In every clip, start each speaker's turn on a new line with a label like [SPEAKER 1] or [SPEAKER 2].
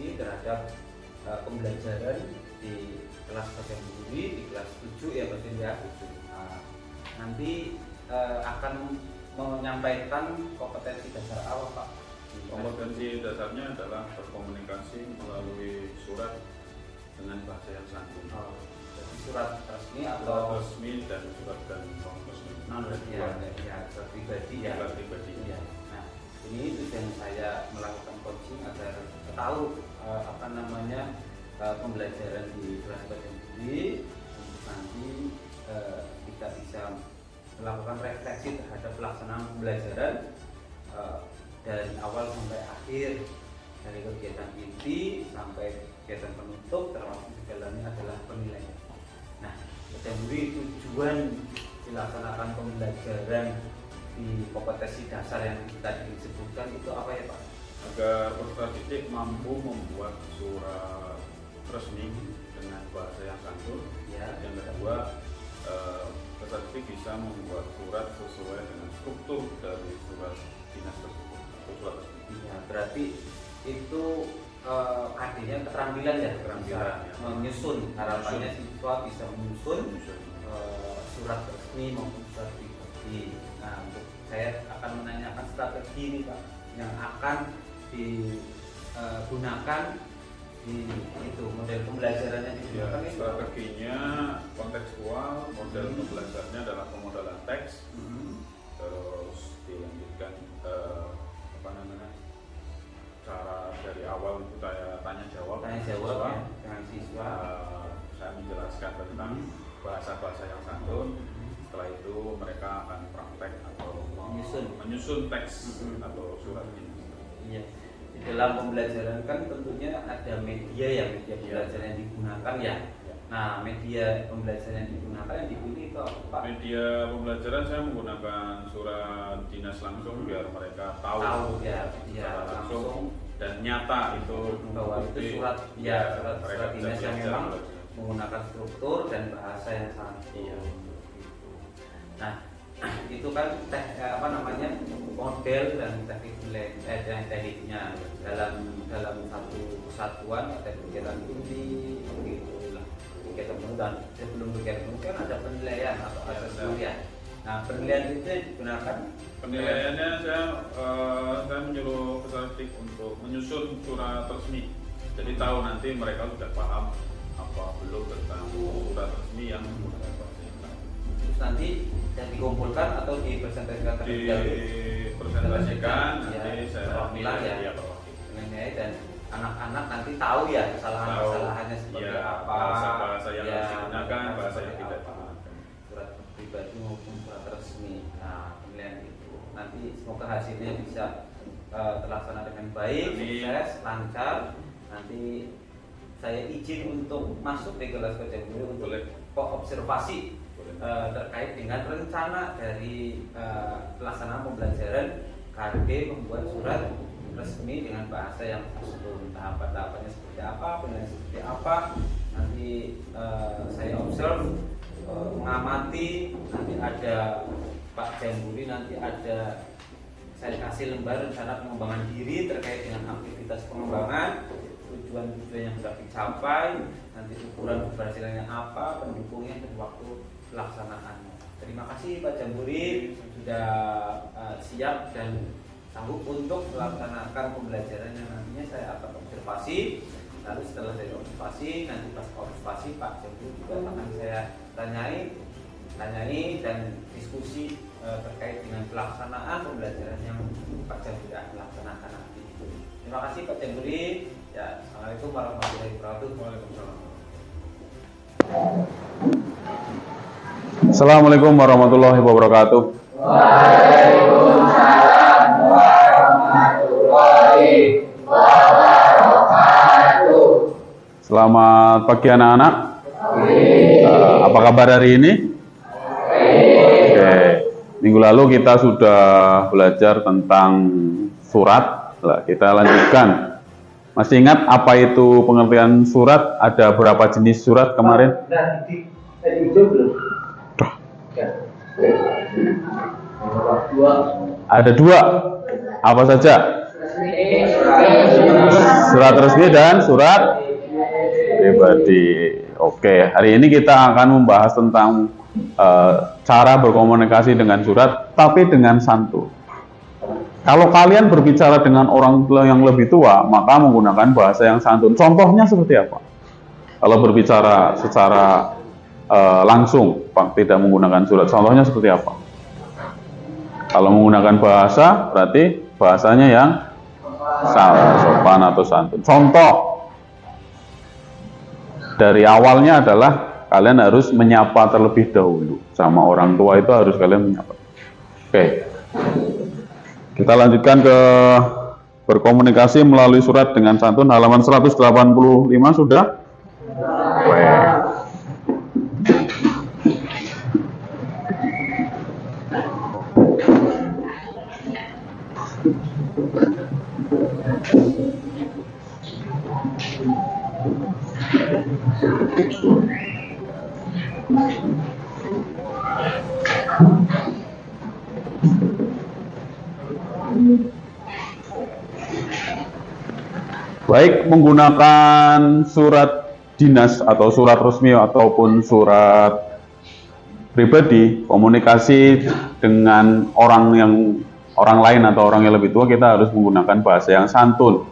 [SPEAKER 1] kompetensi terhadap pembelajaran di kelas kategori di kelas 7 ya Pak ya. Nanti akan menyampaikan kompetensi dasar apa Pak?
[SPEAKER 2] Kompetensi dasarnya adalah berkomunikasi melalui surat dengan bahasa yang santun.
[SPEAKER 1] Jadi surat resmi atau
[SPEAKER 2] surat resmi dan surat dan non resmi.
[SPEAKER 1] Surat pribadi ya.
[SPEAKER 2] Surat pribadi.
[SPEAKER 1] Ya. Nah, ini tujuan saya melakukan coaching agar tahu pembelajaran di kelas kategori untuk nanti kita bisa melakukan refleksi terhadap pelaksanaan pembelajaran dari awal sampai akhir, dari kegiatan inti sampai kegiatan penutup, termasuk di dalamnya adalah penilaian. Nah, kategori tujuan dilaksanakan pembelajaran di kompetensi dasar yang tadi disebutkan itu apa ya Pak?
[SPEAKER 2] Agar peserta didik mampu membuat surat resmi dengan bahasa yang santun.
[SPEAKER 1] Ya.
[SPEAKER 2] Yang kedua, peserta didik bisa membuat surat sesuai dengan struktur dari surat dinas tersebut atau surat resmi.
[SPEAKER 1] Ya, berarti itu artinya keterampilan ya, menyusun. Harapannya siswa bisa menyusun surat resmi maupun surat pribadi. Nah, untuk saya akan menanyakan strategi ini Pak yang akan digunakan di itu model pembelajarannya digunakan
[SPEAKER 2] ya, strateginya kontekstual, model pembelajarannya adalah pemodelan teks, terus dilanjutkan cara dari awal itu saya tanya jawab
[SPEAKER 1] ya, dengan siswa.
[SPEAKER 2] Saya menjelaskan tentang bahasa-bahasa yang santun. Setelah itu mereka akan praktek atau menyusun teks atau surat ini.
[SPEAKER 1] Iya. Di dalam pembelajaran kan tentunya ada media ya, media pembelajaran yang digunakan ya. Nah, media pembelajaran yang digunakan yang dipilih itu apa Pak?
[SPEAKER 2] Media pembelajaran saya menggunakan surat dinas langsung biar mereka tahu
[SPEAKER 1] ya,
[SPEAKER 2] langsung dan nyata itu
[SPEAKER 1] bahwa itu surat dinas yang memang menggunakan struktur dan bahasa yang santun. Nah, itu kan model dan tekniknya dalam satu kesatuan ada kegiatan inti begitulah. Kegiatan penutupan sebelum kegiatan penutupan ada penilaian atau asesmen ya. Nah, penilaian itu digunakan
[SPEAKER 2] penilaiannya saya menyuruh peserta didik untuk menyusun surat resmi. Jadi tahu nanti mereka sudah paham apa belum tentang surat resmi yang menggunakan bahasa yang sama.
[SPEAKER 1] Terus nanti yang dikumpulkan atau dipresentasikan
[SPEAKER 2] nanti saya
[SPEAKER 1] nilai dan anak-anak nanti tahu ya kesalahannya seperti apa,
[SPEAKER 2] bahasa yang harus digunakan, bahasa yang tidak digunakan,
[SPEAKER 1] surat pribadi maupun surat resmi. Nah, penilaian itu nanti semoga hasilnya bisa terlaksana dengan baik, sukses, lancar. Nanti saya izin untuk masuk di kelas kategori untuk observasi terkait dengan rencana dari pelaksanaan pembelajaran KD membuat surat resmi dengan bahasa yang tersebut. Tahapan-tahapannya seperti apa, penilaian seperti apa. Nanti saya observe, mengamati. Nanti ada Pak Jamburi, nanti ada saya kasih lembar rencana pengembangan diri terkait dengan aktivitas pengembangan, tujuan-tujuan yang sudah dicapai, nanti ukuran keberhasilannya apa, pendukungnya dan waktu pelaksanaannya. Terima kasih Pak Jamburi sudah siap dan sanggup untuk melaksanakan pembelajaran yang nantinya saya akan observasi. Lalu setelah dari observasi, nanti pas observasi Pak Jamburi juga akan saya tanyai dan diskusi terkait dengan pelaksanaan pembelajaran yang Pak Jamburi akan laksanakan nanti. Terima kasih Pak Jamburi. Ya, assalamualaikum warahmatullahi wabarakatuh.
[SPEAKER 2] Waalaikumsalam.
[SPEAKER 3] Assalamualaikum warahmatullahi wabarakatuh.
[SPEAKER 4] Waalaikumsalam warahmatullahi wabarakatuh.
[SPEAKER 3] Selamat pagi anak-anak. Apa kabar hari ini? Oke. Minggu lalu kita sudah belajar tentang surat. Kita lanjutkan. Masih ingat apa itu pengertian surat? Ada berapa jenis surat kemarin? Ada dua. Apa saja? Surat resmi dan surat pribadi. Oke, hari ini kita akan membahas tentang cara berkomunikasi dengan surat, tapi dengan santun. Kalau kalian berbicara dengan orang yang lebih tua, maka menggunakan bahasa yang santun. Contohnya seperti apa? Kalau berbicara secara langsung, tidak menggunakan surat, contohnya seperti apa? Kalau menggunakan bahasa, berarti bahasanya yang sopan atau santun. Contoh dari awalnya adalah kalian harus menyapa terlebih dahulu. Sama orang tua itu harus kalian menyapa. Oke. Kita lanjutkan ke berkomunikasi melalui surat dengan santun, halaman 185 sudah? Oke. Baik menggunakan surat dinas atau surat resmi ataupun surat pribadi, komunikasi dengan orang lain atau orang yang lebih tua, kita harus menggunakan bahasa yang santun.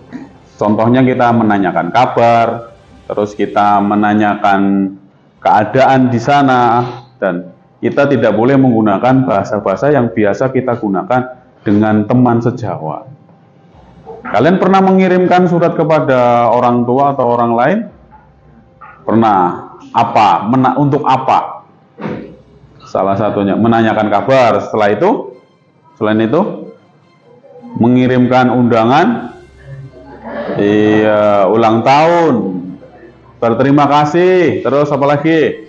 [SPEAKER 3] Contohnya kita menanyakan kabar, terus kita menanyakan keadaan di sana, dan kita tidak boleh menggunakan bahasa-bahasa yang biasa kita gunakan dengan teman sejawat. Kalian pernah mengirimkan surat kepada orang tua atau orang lain? Pernah. Apa? Untuk apa? Salah satunya menanyakan kabar. Selain itu, mengirimkan undangan, ulang tahun, berterima kasih, terus apa lagi?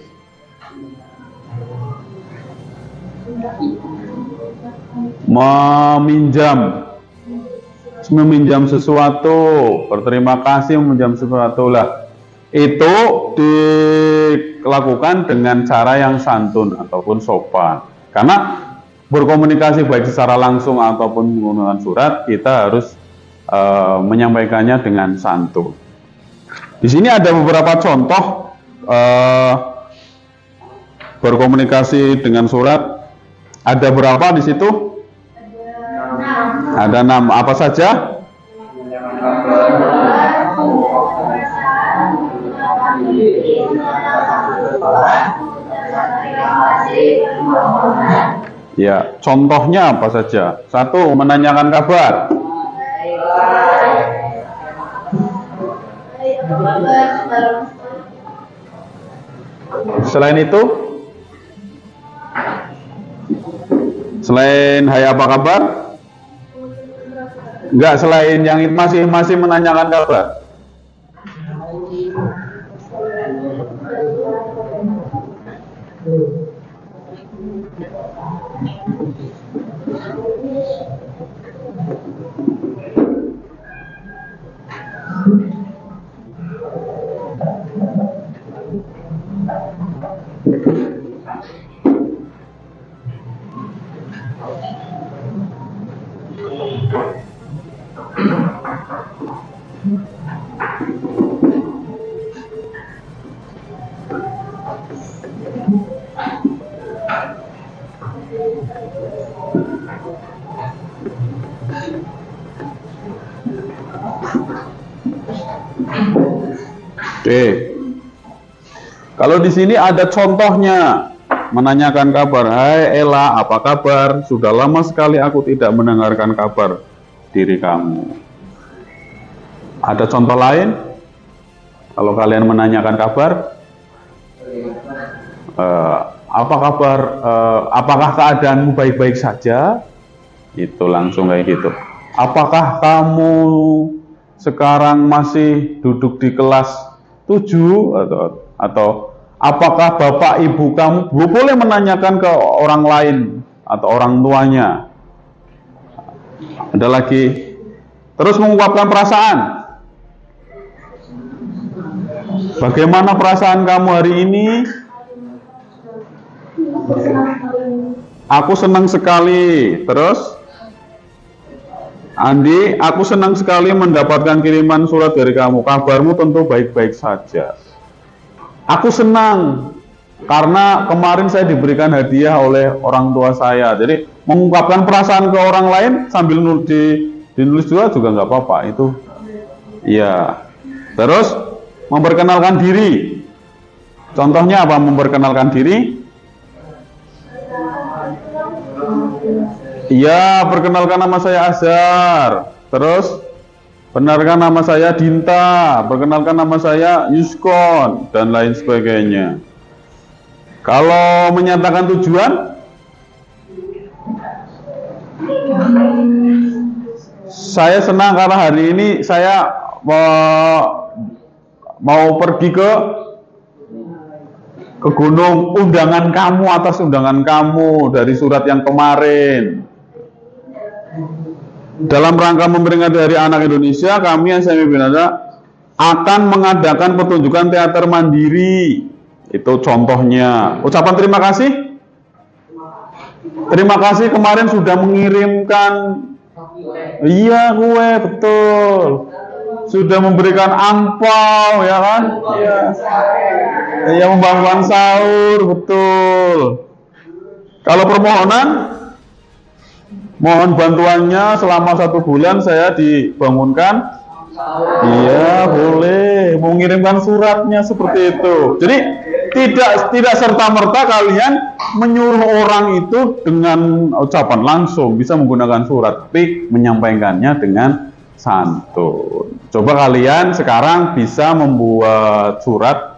[SPEAKER 3] Meminjam sesuatu, berterima kasih meminjam sesuatu lah. Itu dilakukan dengan cara yang santun ataupun sopan. Karena berkomunikasi baik secara langsung ataupun menggunakan surat, kita harus menyampaikannya dengan santun. Di sini ada beberapa contoh berkomunikasi dengan surat. Ada berapa di situ? Ada 6. Apa saja? Ya, contohnya apa saja? 1. Menanyakan kabar. Selain itu, selain hai apa kabar? Enggak, selain yang itu masih menanyakan kabar. Oke. Kalau di sini ada contohnya, menanyakan kabar. Hai Ella, apa kabar? Sudah lama sekali aku tidak mendengarkan kabar diri kamu. Ada contoh lain? Kalau kalian menanyakan kabar, apa kabar? Apakah keadaanmu baik-baik saja? Itu langsung kayak gitu. Apakah kamu sekarang masih duduk di kelas 7 atau apakah bapak ibu kamu? Boleh menanyakan ke orang lain atau orang tuanya. Ada lagi, terus mengungkapkan perasaan. Bagaimana perasaan kamu hari ini? Aku senang sekali. Terus Andi, aku senang sekali mendapatkan kiriman surat dari kamu. Kabarmu tentu baik-baik saja. Aku senang karena kemarin saya diberikan hadiah oleh orang tua saya. Jadi mengungkapkan perasaan ke orang lain sambil dinulis juga nggak apa-apa itu. Iya. Terus memperkenalkan diri. Contohnya apa memperkenalkan diri? Iya, perkenalkan nama saya Azhar. Terus benarkan nama saya Dinta, perkenalkan nama saya Yuskon, dan lain sebagainya. Kalau menyatakan tujuan, saya senang karena hari ini saya mau pergi ke gunung, undangan kamu, atas undangan kamu dari surat yang kemarin. Dalam rangka memperingati Hari Anak Indonesia, kami SMI Binada akan mengadakan pertunjukan teater mandiri. Itu contohnya. Ucapan terima kasih. Terima kasih kemarin sudah mengirimkan. Iya, gue betul. Sudah memberikan angpau, ya kan? Iya. Iya, membangun sahur, betul. Kalau permohonan, mohon bantuannya selama 1 bulan saya dibangunkan. Iya, boleh. Mengirimkan suratnya seperti itu. Jadi tidak serta-merta kalian menyuruh orang itu dengan ucapan langsung, bisa menggunakan surat, tapi menyampaikannya dengan santun. Coba kalian sekarang bisa membuat surat,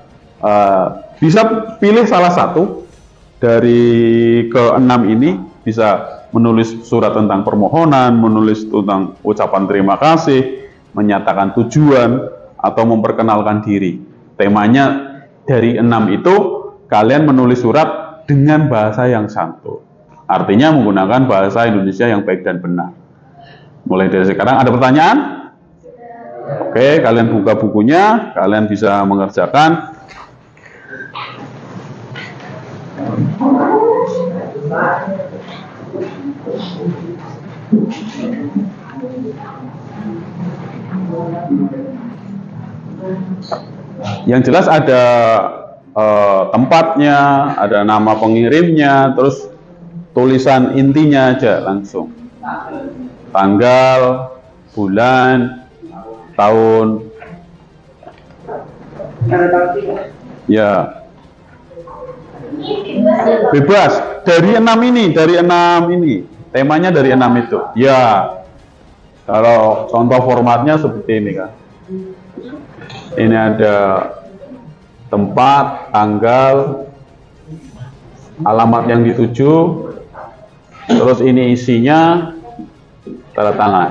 [SPEAKER 3] bisa pilih salah satu dari ke-6 ini, bisa menulis surat tentang permohonan, menulis tentang ucapan terima kasih, menyatakan tujuan, atau memperkenalkan diri. Temanya dari 6 itu, kalian menulis surat dengan bahasa yang santun. Artinya menggunakan bahasa Indonesia yang baik dan benar. Mulai dari sekarang, ada pertanyaan? Oke, kalian buka bukunya, kalian bisa mengerjakan. Yang jelas ada tempatnya, ada nama pengirimnya, terus tulisan intinya aja langsung. Tanggal, bulan, tahun. Ya. Bebas dari 6 ini, temanya dari 6 itu. Ya. Kalau contoh formatnya seperti ini kan. Ini ada tempat, tanggal, alamat yang dituju, terus ini isinya, tanda tangan.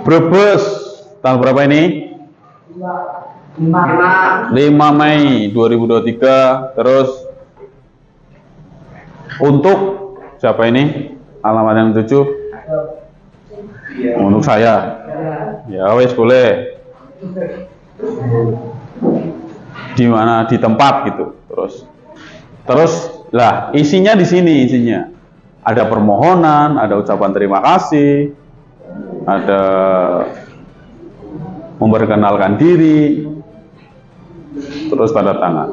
[SPEAKER 3] Brebes, tanggal berapa ini? 5 Mei 2023. Terus untuk siapa ini? Alamat yang dituju? Untuk saya. Ya wes boleh. Di mana? Di tempat gitu. Terus lah isinya di sini isinya. Ada permohonan, ada ucapan terima kasih, ada memperkenalkan diri, terus tanda tangan.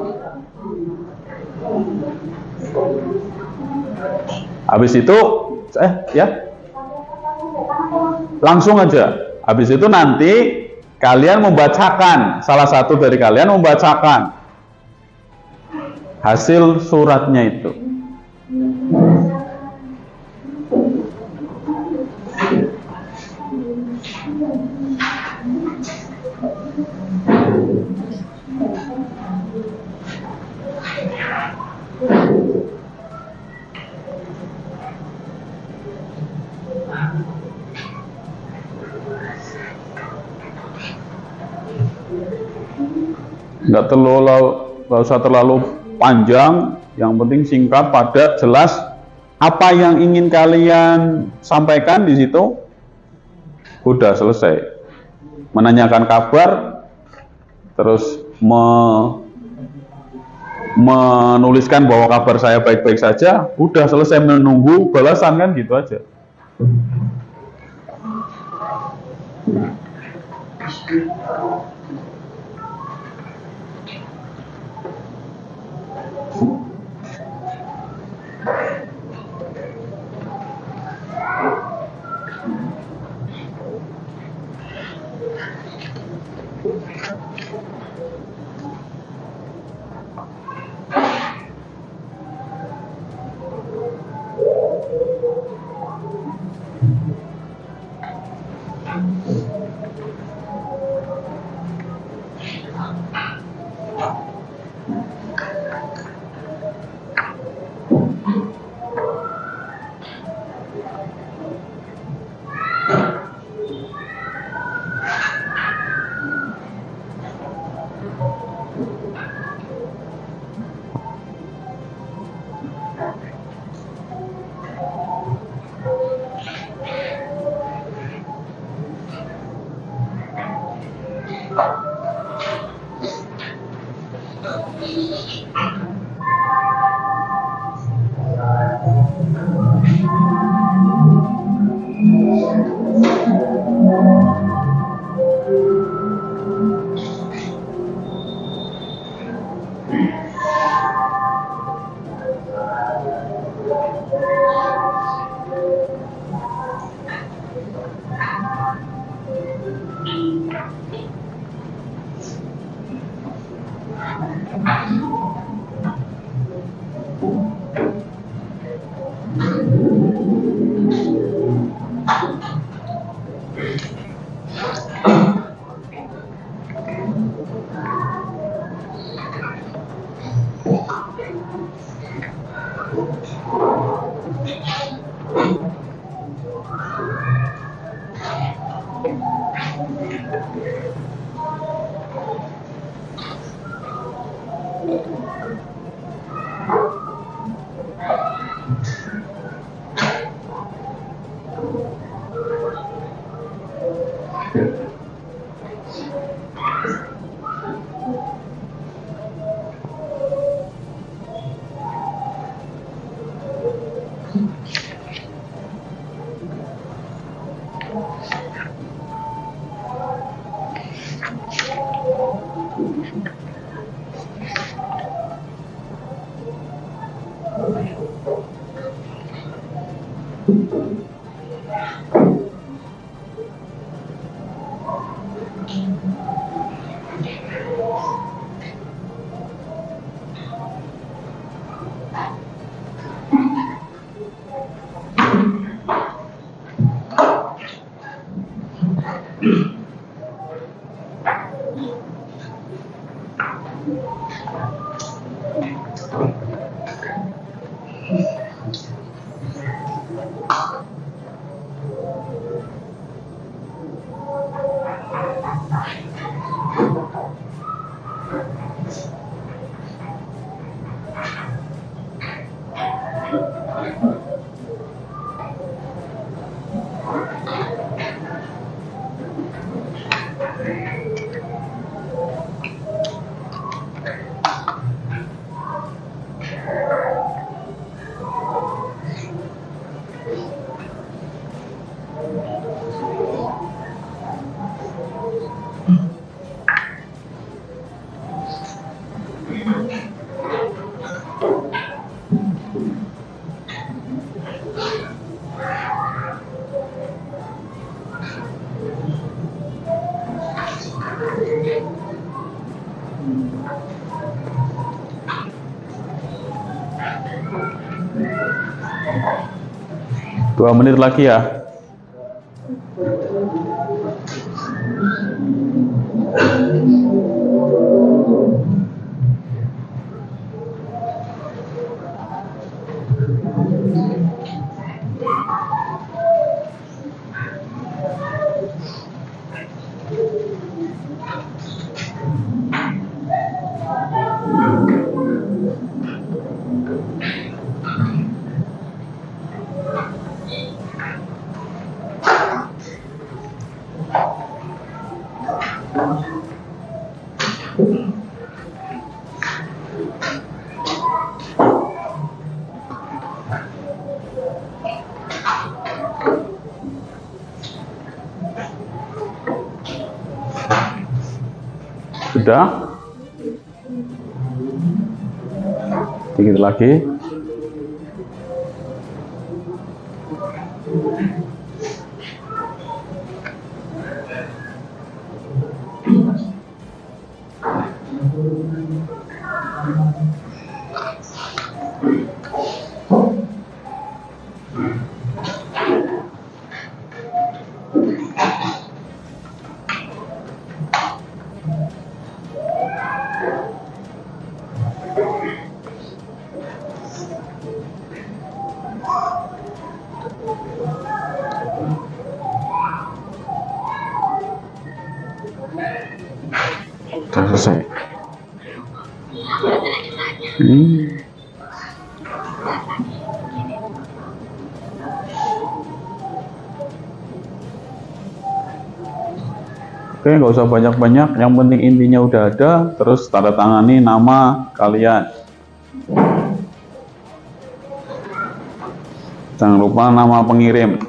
[SPEAKER 3] Habis itu ya langsung aja. Habis itu nanti kalian membacakan, salah satu dari kalian membacakan hasil suratnya itu. Nggak usah terlalu panjang, yang penting singkat, padat, jelas. Apa yang ingin kalian sampaikan di situ, udah selesai. Menanyakan kabar, terus menuliskan bahwa kabar saya baik-baik saja, udah selesai menunggu balasan kan gitu aja. Dua menit lagi ya. Sudah? Sedikit lagi. Sudah selesai. Oke, nggak usah banyak-banyak. Yang penting intinya udah ada. Terus tanda tangani nama kalian. Jangan lupa nama pengirim.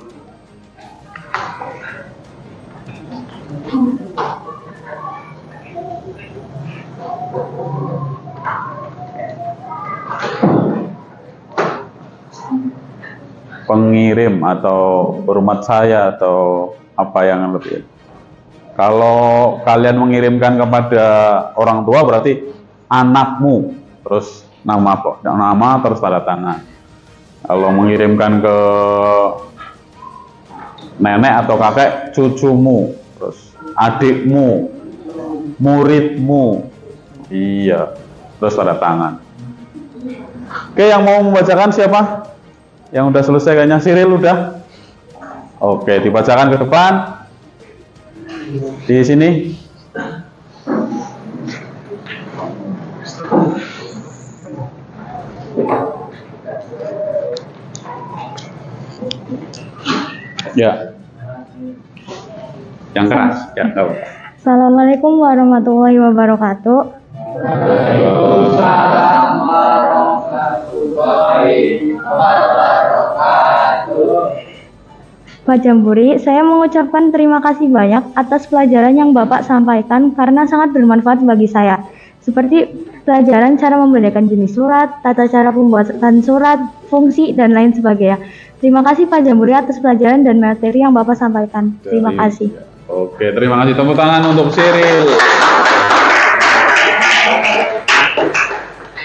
[SPEAKER 3] Pengirim atau hormat saya atau apa yang lebih. Kalau kalian mengirimkan kepada orang tua berarti anakmu, terus nama terus tanda tangan. Kalau mengirimkan ke nenek atau kakek, cucumu, terus adikmu, muridmu, iya, terus tanda tangan. Oke, yang mau membacakan siapa? Yang udah selesai kayaknya, Siril udah? Oke, dibacakan ke depan. Di sini. Ya. Yang keras, ya, tahu.
[SPEAKER 4] Assalamualaikum warahmatullahi wabarakatuh.
[SPEAKER 5] Waalaikumsalam warahmatullahi wabarakatuh.
[SPEAKER 4] Pak Jamburi, saya mengucapkan terima kasih banyak atas pelajaran yang Bapak sampaikan karena sangat bermanfaat bagi saya. Seperti pelajaran cara membedakan jenis surat, tata cara pembuatan surat, fungsi, dan lain sebagainya. Terima kasih Pak Jamburi atas pelajaran dan materi yang Bapak sampaikan. Terima kasih.
[SPEAKER 3] Oke, terima kasih. Tepuk tangan untuk Siril.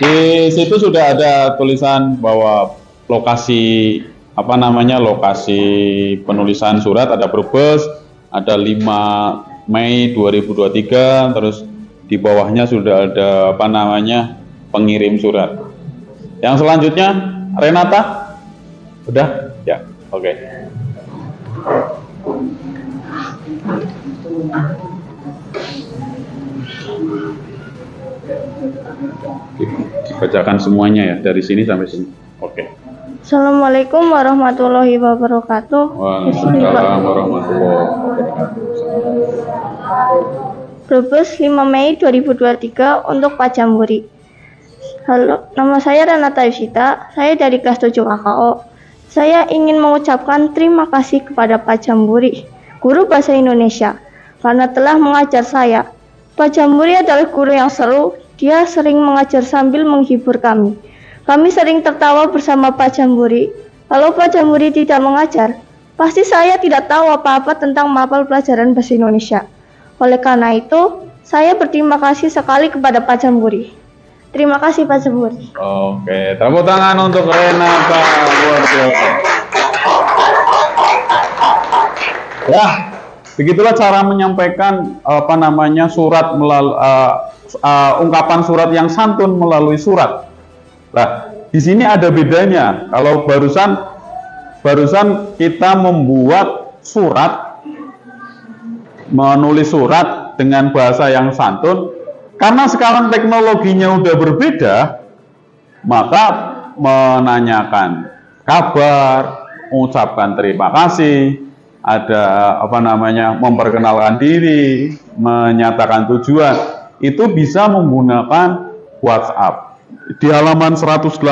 [SPEAKER 3] Di situ sudah ada tulisan bahwa lokasi lokasi penulisan surat ada Brebes, ada 5 Mei 2023, terus di bawahnya sudah ada pengirim surat. Yang selanjutnya Renata, udah ya, oke. Dibacakan semuanya ya dari sini sampai sini, oke.
[SPEAKER 4] Assalamualaikum warahmatullahi wabarakatuh.
[SPEAKER 3] Waalaikumsalam warahmatullahi wabarakatuh.
[SPEAKER 4] Brebes 5 Mei 2023 untuk Pak Jamburi. Halo, nama saya Renata Yusita, saya dari kelas 7 KKO. Saya ingin mengucapkan terima kasih kepada Pak Jamburi, guru bahasa Indonesia, karena telah mengajar saya. Pak Jamburi adalah guru yang seru, dia sering mengajar sambil menghibur kami. Kami sering tertawa bersama Pak Jamburi. Kalau Pak Jamburi tidak mengajar, pasti saya tidak tahu apa-apa tentang mapel pelajaran bahasa Indonesia. Oleh karena itu, saya berterima kasih sekali kepada Pak Jamburi. Terima kasih Pak Jamburi.
[SPEAKER 3] Oke, tepuk tangan untuk Renata. Luar biasa. Ya, begitulah cara menyampaikan surat melalui ungkapan surat yang santun melalui surat. Nah, di sini ada bedanya. Kalau barusan kita membuat surat, menulis surat dengan bahasa yang santun, karena sekarang teknologinya udah berbeda, maka menanyakan kabar, mengucapkan terima kasih, ada memperkenalkan diri, menyatakan tujuan, itu bisa menggunakan WhatsApp. Di halaman 187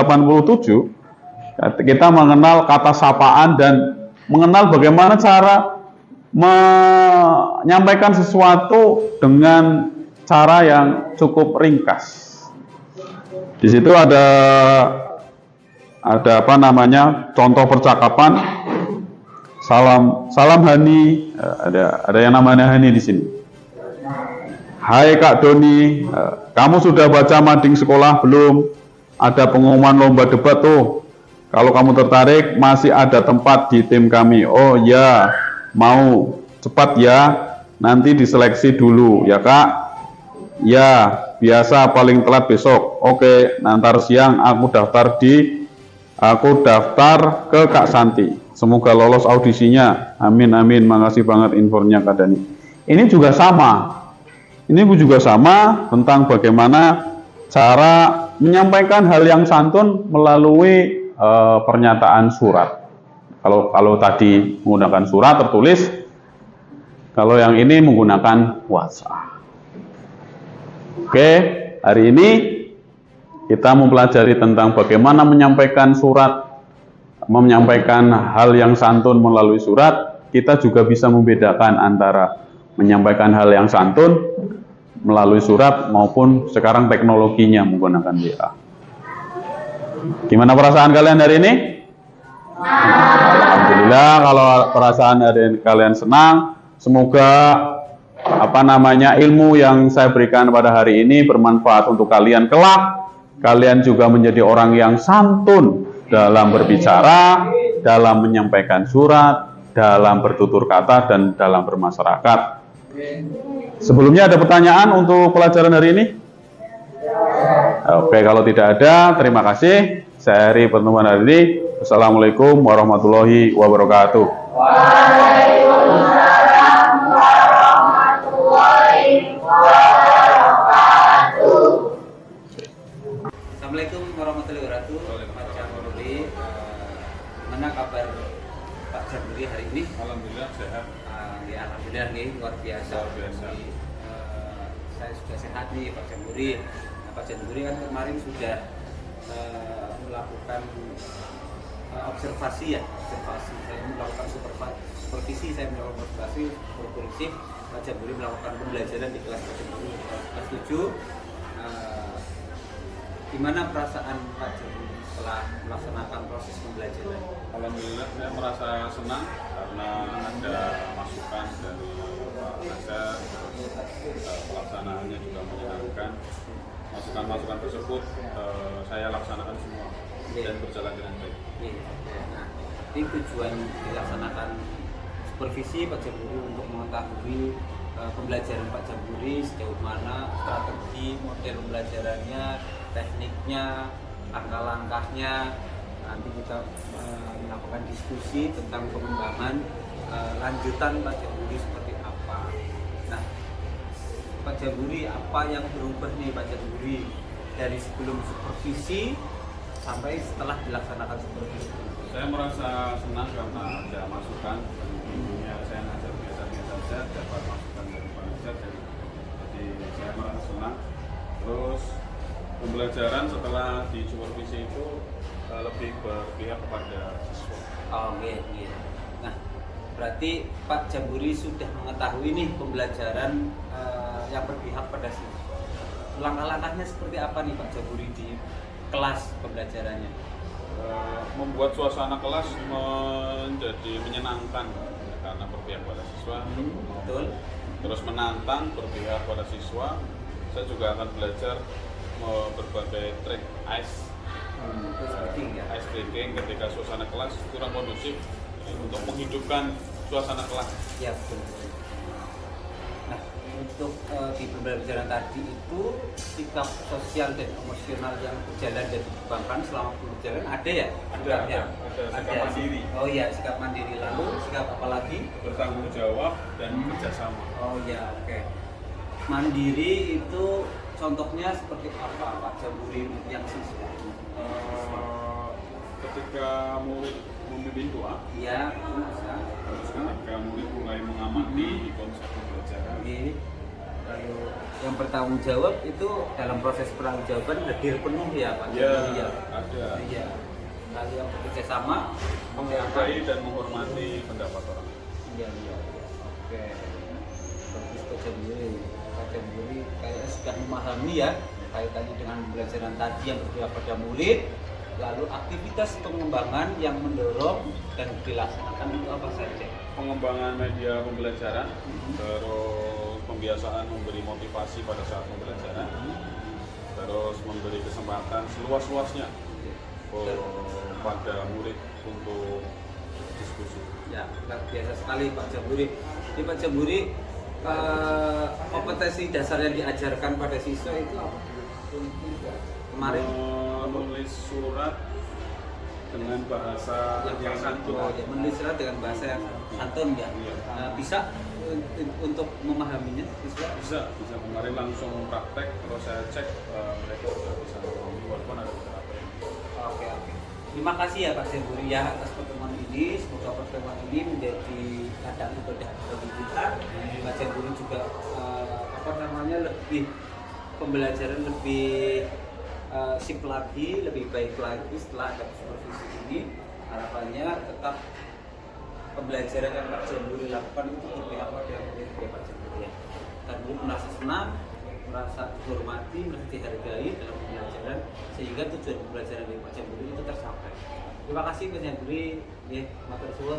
[SPEAKER 3] kita mengenal kata sapaan dan mengenal bagaimana cara menyampaikan sesuatu dengan cara yang cukup ringkas. Di situ ada apa namanya, contoh percakapan. Salam Hani, ada yang namanya Hani di sini. Hai Kak Doni, kamu sudah baca mading sekolah belum? Ada pengumuman lomba debat tuh. Kalau kamu tertarik, masih ada tempat di tim kami. Oh ya, mau cepat ya. Nanti diseleksi dulu ya Kak. Ya, biasa paling telat besok. Oke, nanti siang aku daftar ke Kak Santi. Semoga lolos audisinya. Amin amin. Makasih banget infonya Kak Dani. Ini juga sama. Ini juga sama tentang bagaimana cara menyampaikan hal yang santun melalui pernyataan surat. Kalau tadi menggunakan surat tertulis, kalau yang ini menggunakan WhatsApp. Oke, hari ini kita mempelajari tentang bagaimana menyampaikan surat, menyampaikan hal yang santun melalui surat. Kita juga bisa membedakan antara menyampaikan hal yang santun melalui surat maupun sekarang teknologinya menggunakan WA. Gimana perasaan kalian hari ini? Alhamdulillah, kalau perasaan hari kalian senang, semoga ilmu yang saya berikan pada hari ini bermanfaat untuk kalian kelak. Kalian juga menjadi orang yang santun dalam berbicara, dalam menyampaikan surat, dalam bertutur kata, dan dalam bermasyarakat. Sebelumnya ada pertanyaan untuk pelajaran hari ini? Oke, kalau tidak ada, terima kasih. Saya akhiri pertemuan hari ini. Wassalamualaikum warahmatullahi wabarakatuh.
[SPEAKER 5] Waalaikumsalam warahmatullahi wabarakatuh.
[SPEAKER 1] Assalamualaikum warahmatullahi wabarakatuh. Pak Jamhuri, mana kabar Pak Jamhuri hari ini?
[SPEAKER 2] Alhamdulillah sehat.
[SPEAKER 1] Ya, alhamdulillah nih, luar biasa. Jadi, saya sudah sehat nih Pak Jamhuri. Pak Jamhuri kan kemarin sudah melakukan observasi. Saya melakukan supervisi, saya melakukan observasi supervisif. Pak Jamhuri melakukan pembelajaran di kelas Pak Jamhuri kelas 7. Gimana perasaan Pak Jamhuri setelah melaksanakan proses pembelajaran?
[SPEAKER 2] Alhamdulillah saya merasa senang karena ada masukan dari Pak Nasir, pelaksanaannya juga menyenangkan. Masukan-masukan tersebut saya laksanakan semua dan berjalan dengan baik.
[SPEAKER 1] Nah, ini tujuan dilaksanakan supervisi Pak Jamhuri untuk mengetahui pembelajaran Pak Jamhuri sejauh mana strategi, model pembelajarannya, tekniknya, langkah-langkahnya. Nanti kita melakukan diskusi tentang pengembangan lanjutan Pak Jamhuri seperti apa. Nah, Pak Jamhuri, apa yang berubah nih Pak Jamhuri dari sebelum supervisi sampai setelah dilaksanakan supervisi?
[SPEAKER 2] Saya merasa senang karena ada masukan. Sebelumnya saya ngajar biasa-biasa saja, dapat masukan dari Pak Nasir, jadi saya merasa senang. Terus pembelajaran setelah di supervisi itu lebih berpihak kepada siswa.
[SPEAKER 1] Oh, iya. Nah, berarti Pak Jamhuri sudah mengetahui nih pembelajaran yang berpihak pada siswa. Langkah-langkahnya seperti apa nih Pak Jamhuri di kelas pembelajarannya?
[SPEAKER 2] Membuat suasana kelas menjadi menyenangkan karena berpihak pada siswa.
[SPEAKER 1] Betul.
[SPEAKER 2] Terus menantang, berpihak pada siswa. Saya juga akan belajar berbagai trik ice breaking ketika suasana kelas kurang kondusif untuk menghidupkan suasana kelas.
[SPEAKER 1] Ya, betul. Nah, untuk di pembelajaran tadi itu sikap sosial dan emosional yang berjalan dan dikembangkan selama pembelajaran ada ya?
[SPEAKER 2] Ada sikap mandiri.
[SPEAKER 1] Oh iya, sikap mandiri. Lalu sikap apa lagi?
[SPEAKER 2] Bertanggung jawab dan kerjasama.
[SPEAKER 1] Oh iya, oke. Mandiri itu contohnya seperti apa Pak Jamhuri yang siswa?
[SPEAKER 2] Ketika murid memimpin doa,
[SPEAKER 1] Ya, bisa.
[SPEAKER 2] terus ketika murid mulai mengamati konsep pembelajaran.
[SPEAKER 1] Oke. Lalu yang bertanggung jawab itu dalam proses pertanggungjawaban hadir penuh ya Pak Jamhuri ya?
[SPEAKER 2] Ada.
[SPEAKER 1] Iya. Lalu yang bekerja sama
[SPEAKER 2] Menghargai dan menghormati pendapat orang.
[SPEAKER 1] Iya. Oke. Bagus Pak Jamhuri. Jamburi kayaknya sudah memahami ya kaitannya dengan pembelajaran tadi yang berpihak pada murid. Lalu aktivitas pengembangan yang mendorong dan dilaksanakan itu apa saja?
[SPEAKER 2] Pengembangan media pembelajaran, terus pembiasaan memberi motivasi pada saat pembelajaran, terus memberi kesempatan seluas-luasnya pada murid untuk diskusi.
[SPEAKER 1] Ya, luar biasa sekali Pak Jamburi. Jadi Pak Jamburi, kompetensi dasar yang diajarkan pada siswa itu apa? Kemarin
[SPEAKER 2] menulis surat dengan bahasa yang santun.
[SPEAKER 1] menulis surat dengan bahasa yang santun ya.
[SPEAKER 2] Iya.
[SPEAKER 1] Bisa untuk memahaminya siswa?
[SPEAKER 2] Bisa kemarin langsung praktek, terus saya cek mereka sudah bisa memahami walaupun ada beberapa yang
[SPEAKER 1] Oke. Terima kasih ya Pak Jamburi ya atas pertemuan ini. Semoga pertemuan ini menjadi ladang ibadah bagi kita. Pak Jamburi juga lebih pembelajaran lebih sip lagi, lebih baik lagi setelah ada supervisi ini. Harapannya tetap pembelajaran yang Pak Jamburi lakukan itu berpihak pada murid ya Pak Jamburi ya. Dan murid merasa senang, merasa dihormati, merasa dihargai dalam pembelajaran sehingga tujuan pembelajaran dari Pak Jamburi itu tercapai. Terima kasih Pak Jamburi, ya, matur suwun.